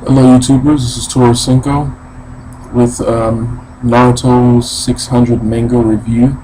Hello YouTubers, this is Toro with Naruto's 600 manga review.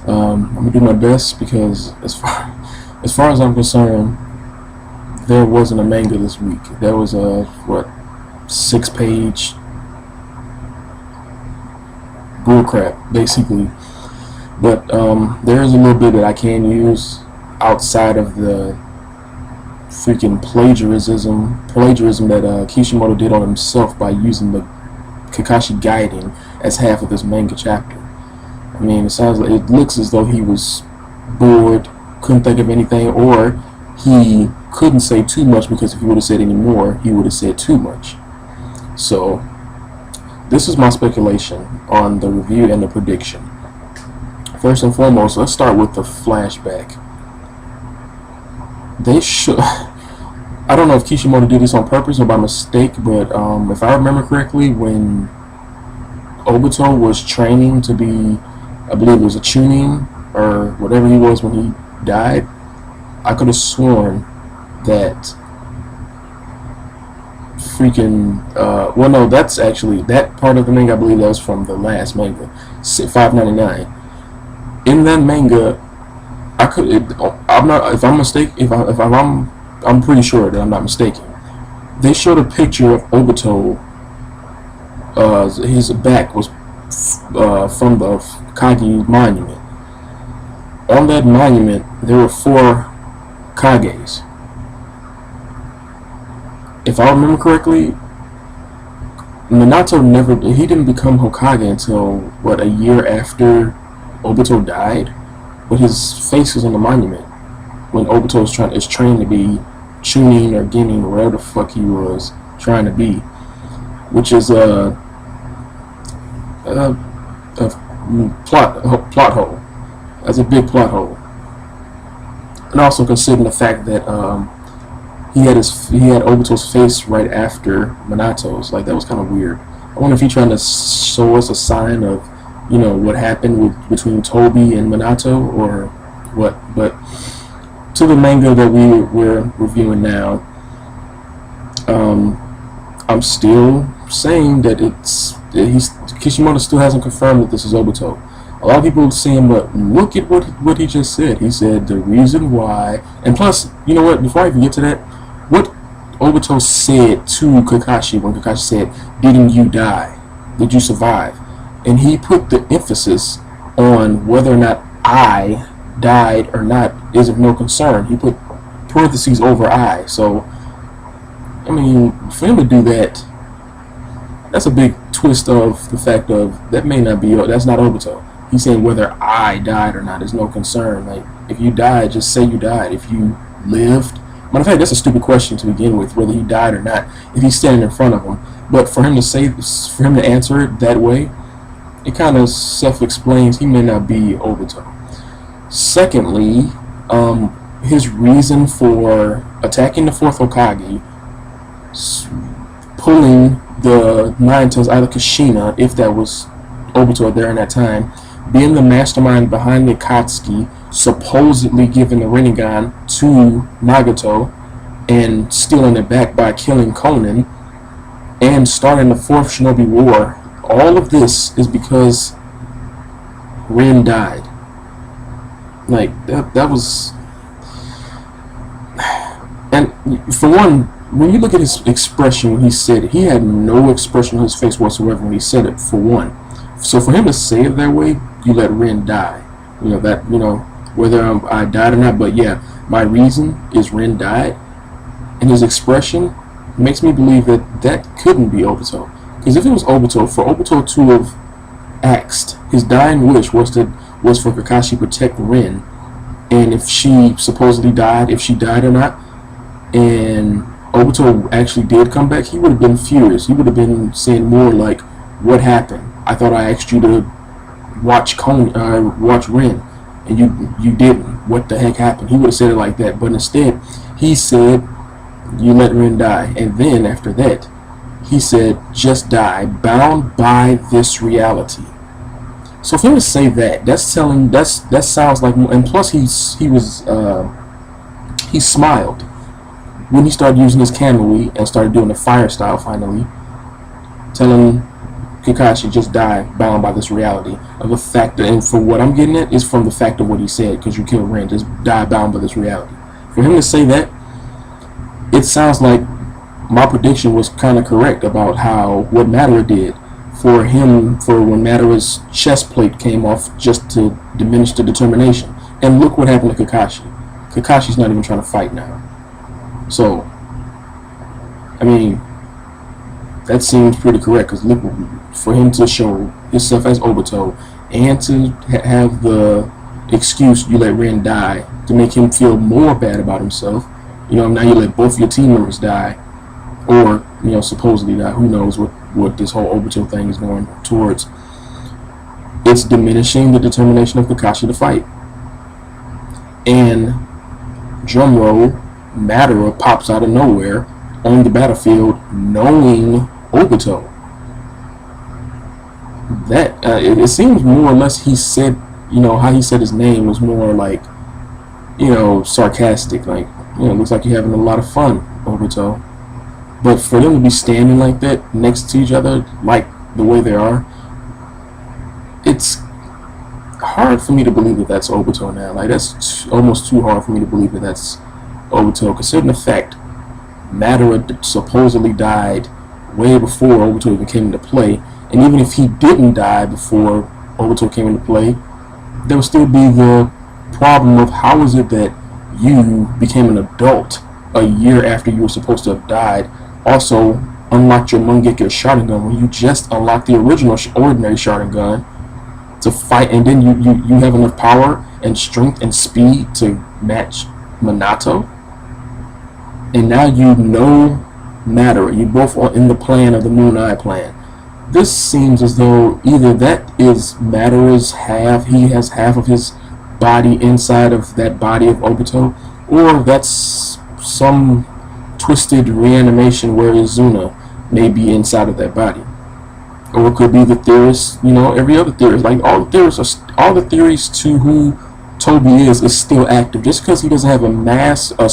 I'm gonna do my best because as far as I'm concerned, there wasn't a manga this week. There was a 6-page bullcrap basically. But there is a little bit that I can use outside of the freaking plagiarism that Kishimoto did on himself by using the Kakashi guiding as half of this manga chapter. I mean, it looks as though he was bored, couldn't think of anything, or he couldn't say too much because if he would have said any more, he would have said too much. So, this is my speculation on the review and the prediction. First and foremost, let's start with the flashback. They should. I don't know if Kishimoto did this on purpose or by mistake, but if I remember correctly, when Obito was training to be, I believe it was a Chunin or whatever he was when he died, I could have sworn that freaking well, no, that's actually that part of the manga. I believe that was from the last manga, 599. In that manga, I'm not. If I'm mistaken, I'm pretty sure that I'm not mistaken. They showed a picture of Obito. His back was from the Kage monument. On that monument, there were 4 Kages. If I remember correctly, Minato he didn't become Hokage until a year after Obito died. But his face was on the monument when Obito is trained to be Chunin or Genin or whatever the fuck he was trying to be, which is a plot hole. That's a big plot hole. And also considering the fact that he had Obito's face right after Minato's, like that was kind of weird. I wonder if he's trying to show us a sign of what happened between Toby and Minato or what. But to the manga that we're reviewing now, I'm still saying that Kishimoto still hasn't confirmed that this is Obito. A lot of people are saying, but look at what he just said. He said the reason why, and plus, you know what, before I even get to that, what Obito said to Kakashi when Kakashi said, "Didn't you die? Did you survive?" And he put the emphasis on whether or not I died or not is of no concern. He put parentheses over I. So, I mean, for him to do that, that's a big twist of the fact of that's not Obito. He's saying whether I died or not is no concern. Like, if you died, just say you died. If you lived, matter of fact, that's a stupid question to begin with, whether he died or not, if he's standing in front of him. But for him to answer it that way, it kind of self-explains he may not be Obito. Secondly, his reason for attacking the 4th Hokage, pulling the 9 tails out of Kushina, if that was Obito during that time, being the mastermind behind the Akatsuki, supposedly giving the Rinnegan to Nagato, and stealing it back by killing Conan, and starting the 4th Shinobi War. All of this is because Rin died. Like, that was... And for one, when you look at his expression when he said it, he had no expression on his face whatsoever when he said it, for one. So for him to say it that way, you let Rin die. Whether I died or not, but yeah, my reason is Rin died. And his expression makes me believe that couldn't be Obito. Because if it was Obito, for Obito to have asked, his dying wish was for Kakashi to protect Rin, and if she supposedly died, if she died or not, and Obito actually did come back, he would have been furious. He would have been saying more like, "What happened? I thought I asked you to watch Rin, and you didn't. What the heck happened?" He would have said it like that, but instead, he said, "You let Rin die," and then after that, he said, "Just die, bound by this reality." So for him to say that sounds like, and plus he smiled. when he started using his Kamui and started doing the fire style finally, telling Kakashi just die bound by this reality of the fact that, and for what I'm getting at is from the fact of what he said, because you killed Ren, just die bound by this reality. For him to say that, it sounds like my prediction was kind of correct about how what Madara did for him, for when Madara's chest plate came off just to diminish the determination. And look what happened to Kakashi. Kakashi's not even trying to fight now. So, I mean, that seems pretty correct, because look, for him to show himself as Obito and to have the excuse you let Ren die to make him feel more bad about himself. Now you let both your team members die, or supposedly die. Who knows what this whole Obito thing is going towards? It's diminishing the determination of Kakashi to fight. And drumroll, Madara pops out of nowhere on the battlefield, knowing Obito. That it seems more or less he said, how he said his name was more like, sarcastic, like, looks like you're having a lot of fun, Obito. But for them to be standing like that next to each other, like the way they are, it's hard for me to believe that that's Obito now. Like, that's almost too hard for me to believe that that's Obito, considering the fact Madara supposedly died way before Obito even came into play. And even if he didn't die before Obito came into play, there would still be the problem of how is it that you became an adult a year after you were supposed to have died, also unlocked your Mangekyo Sharingan when you just unlocked the original ordinary Sharingan to fight, and then you have enough power and strength and speed to match Minato, and now you know Madara. You both are in the plan of the Moon Eye plan. This seems as though either that is Madara's half, he has half of his body inside of that body of Obito, or that's some twisted reanimation where Izuna may be inside of that body. Or it could be the theorists, every other theorist, like all the theories to who Toby is still active. Just because he doesn't have a mask, a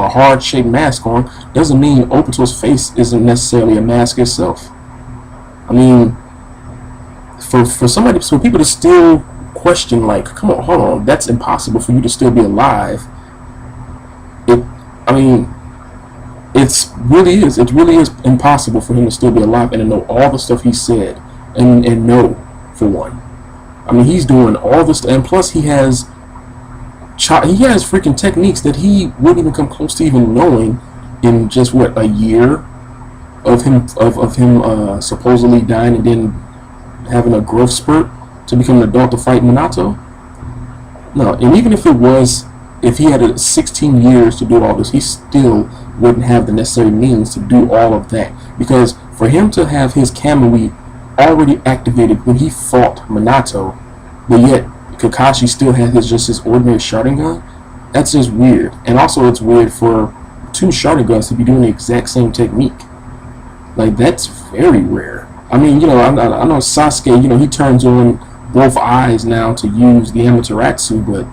hard-shaped mask on, doesn't mean Obito's face isn't necessarily a mask itself. I mean, for people to still question, like, come on, hold on, that's impossible for you to still be alive. It really is impossible for him to still be alive and to know all the stuff he said and know, for one. I mean, he's doing all this, and plus he has freaking techniques that he wouldn't even come close to even knowing in just a year of him supposedly dying and then having a growth spurt to become an adult to fight Minato. No, and even if he had 16 years to do all this, he still wouldn't have the necessary means to do all of that. Because for him to have his Kamui already activated when he fought Minato, but yet Kakashi still had his ordinary Sharingan, that's just weird. And also it's weird for two Sharingans to be doing the exact same technique. Like, that's very rare. I mean, I know Sasuke, he turns on both eyes now to use the Amaterasu, but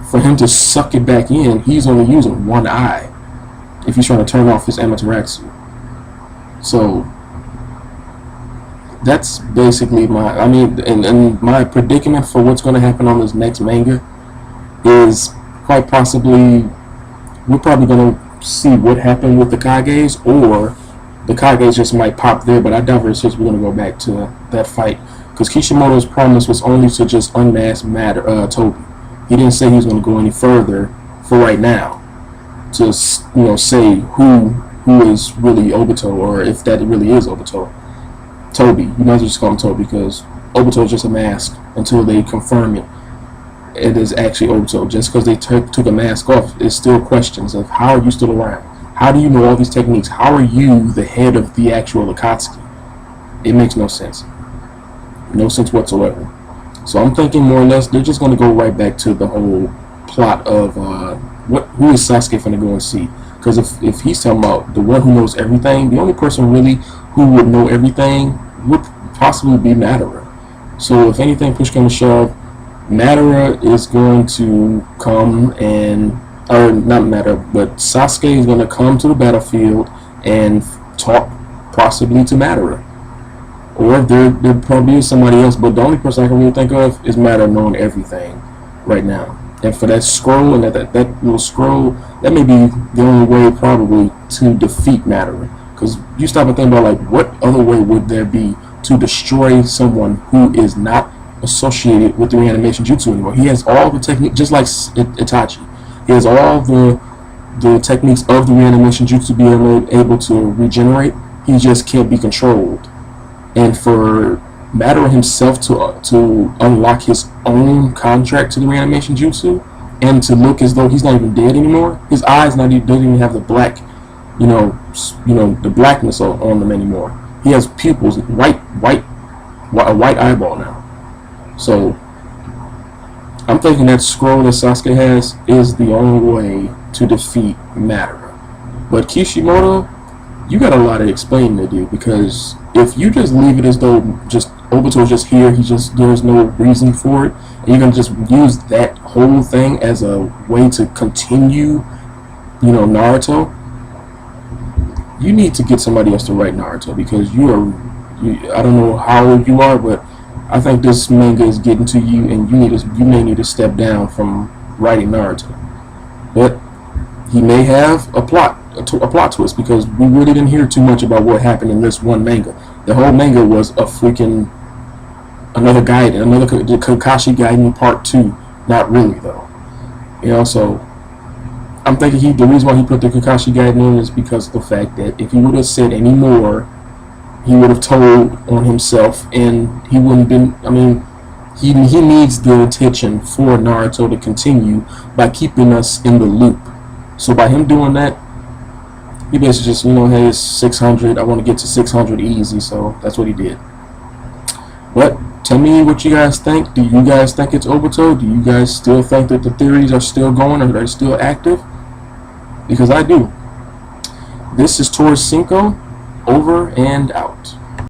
for him to suck it back in, he's only using one eye if he's trying to turn off his Amaterasu. So that's basically and my predicament for what's going to happen on this next manga is quite possibly we're probably going to see what happened with the Kages, or the Kages just might pop there, but I doubt very much we're going to go back to that fight, because Kishimoto's promise was only to just unmask Toby. He didn't say he was going to go any further for right now to say who is really Obito, or if that really is Obito. Toby, you might as well just call him Toby, because Obito is just a mask until they confirm it is actually Obito. Just because they took a mask off, it's still questions of how are you still around? How do you know all these techniques? How are you the head of the actual Akatsuki? It makes no sense. No sense whatsoever. So I'm thinking more or less they're just going to go right back to the whole plot of who is Sasuke going to go and see. Because if he's talking about the one who knows everything, the only person really who would know everything would possibly be Madara. So if anything, push comes to shove, Madara is going to come and or not matter, but Sasuke is going to come to the battlefield and talk possibly to Madara. Or there probably is somebody else, but the only person I can really think of is Madara knowing everything right now. And for that scroll and that little scroll, that may be the only way probably to defeat Madara. Because you stop and think about, like, what other way would there be to destroy someone who is not associated with the reanimation jutsu anymore? He has all the technique, just like Itachi. He has all the techniques of the reanimation jutsu being able to regenerate. He just can't be controlled. And for Madara himself to unlock his own contract to the reanimation jutsu and to look as though he's not even dead anymore, his eyes doesn't even have the black, the blackness on them anymore. He has pupils, a white eyeball now. So I'm thinking that scroll that Sasuke has is the only way to defeat Madara. But Kishimoto, you got a lot of explaining to do, because if you just leave it as though just Obito is just here, there's no reason for it, and you're gonna just use that whole thing as a way to continue, Naruto, you need to get somebody else to write Naruto, because I don't know how old you are, but I think this manga is getting to you, and you may need to step down from writing Naruto. But he may have a plot twist, because we really didn't hear too much about what happened in this one manga. The whole manga was a freaking another Kakashi Gaiden Part 2. Not really though, So I'm thinking the reason why he put the Kakashi Gaiden in is because of the fact that if he would have said any more, he would have told on himself, and he wouldn't been. I mean, he needs the attention for Naruto to continue by keeping us in the loop. So by him doing that, he basically just, hey, it's 600. I want to get to 600 easy, so that's what he did. But tell me what you guys think. Do you guys think it's Obito? Do you guys still think that the theories are still going, or they're still active? Because I do. This is Torres Cinco, over and out.